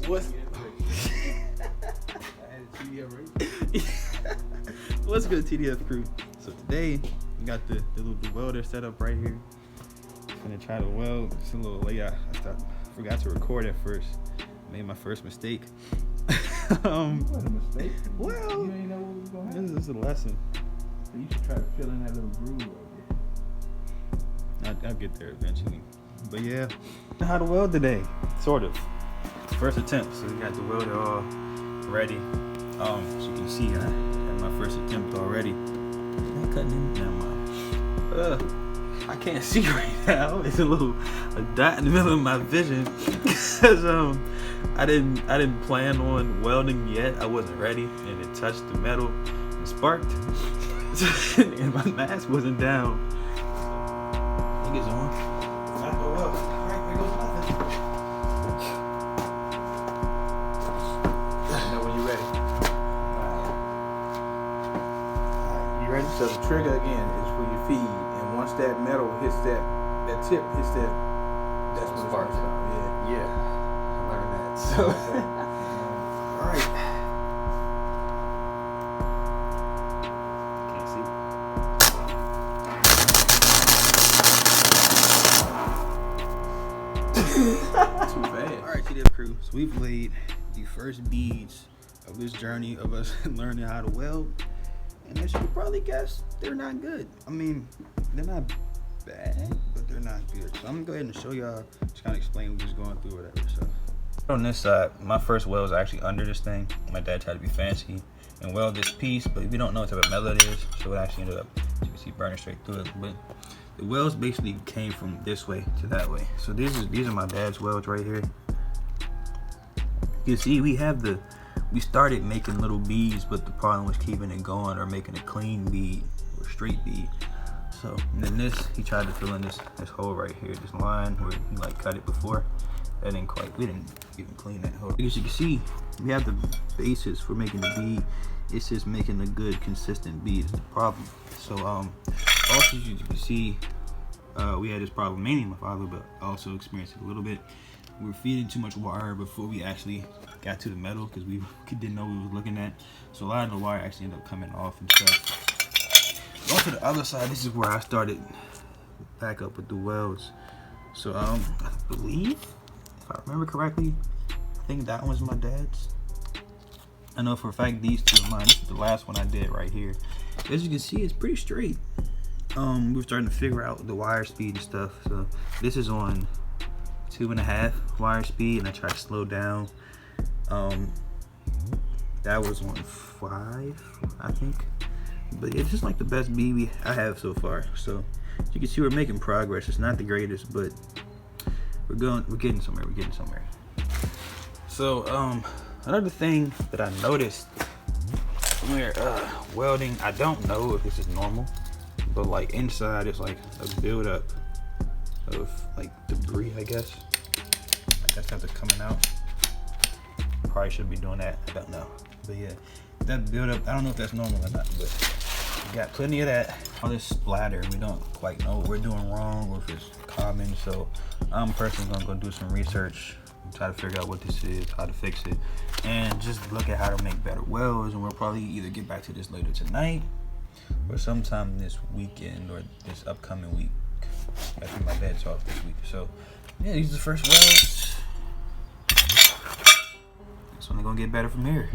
What's What's good, TDF crew? So today we got the little welder set up right here. Gonna try to weld. It's a little late. I forgot to record at first. Made my first mistake. What a mistake? Well, You ain't know what was gonna happen. this is a lesson. So you should try to fill in that little groove right I'll get there eventually. But yeah, how to weld today, sort of. First attempt. So we got the welder all ready. As you can see, I had my first attempt already. Am I cutting in? Never mind. I can't see right now. It's a dot in the middle of my vision because I didn't plan on welding yet. I wasn't ready, and it touched the metal and sparked. And my mask wasn't down. I think it's on. Not go up. All right, there goes nothing. there. You know when you're ready. You ready? So the trigger again is for your feed, and once that metal hits that tip hits that, that's when Spark. it's gonna stop. Yeah, I learned that. So, All right. Can't see. Too bad. All right, TDF crew. So we've laid the first beads of this journey of us learning how to weld, and as you can probably guess, they're not good. I mean, they're not bad, but they're not good. So I'm gonna go ahead and show y'all, just kind of explain what we're going through, whatever. So on this side, my first weld was actually under this thing. My dad tried to be fancy and weld this piece, but we don't know what type of metal it is, so it actually ended up, as you can see, burning straight through it. But the welds basically came from this way to that way. So these are my dad's welds right here. You see, we started making little beads, but the problem was keeping it going or making a clean bead or straight bead. So and then he tried to fill in this hole right here, this line where he like cut it before. That didn't quite, we didn't even clean that hole. As you can see, we have the basis for making the bead. It's just making a good consistent bead is the problem. So also, as you can see, we had this problem, mainly my father, but I also experienced it a little bit. We were feeding too much wire before we actually got to the metal because we didn't know what we were looking at. So a lot of the wire actually ended up coming off and stuff. Going to the other side, this is where I started back up with the welds. So I believe, if I remember correctly, I think that one's my dad's. I know for a fact these two are mine. This is the last one I did right here. As you can see, it's pretty straight. We're starting to figure out the wire speed and stuff. So this is on 2.5 wire speed, and I tried to slow down. That was on 5, I think. But it's just like the best bead I have so far. So you can see we're making progress. It's not the greatest, but we're getting somewhere. We're getting somewhere. So another thing that I noticed when we're welding, I don't know if this is normal, but like inside it's like a buildup of like debris, I guess. Like that's how they're coming out. Probably should be doing that. I don't know, but yeah, that buildup. I don't know if that's normal or not, but we got plenty of that. All this splatter, we don't quite know what we're doing wrong or if it's common. So I'm personally gonna go do some research, try to figure out what this is, how to fix it, and just look at how to make better welds. And we'll probably either get back to this later tonight or sometime this weekend or this upcoming week. Actually, my dad's off this week. So yeah, these are the first welds. So I'm gonna get better from here.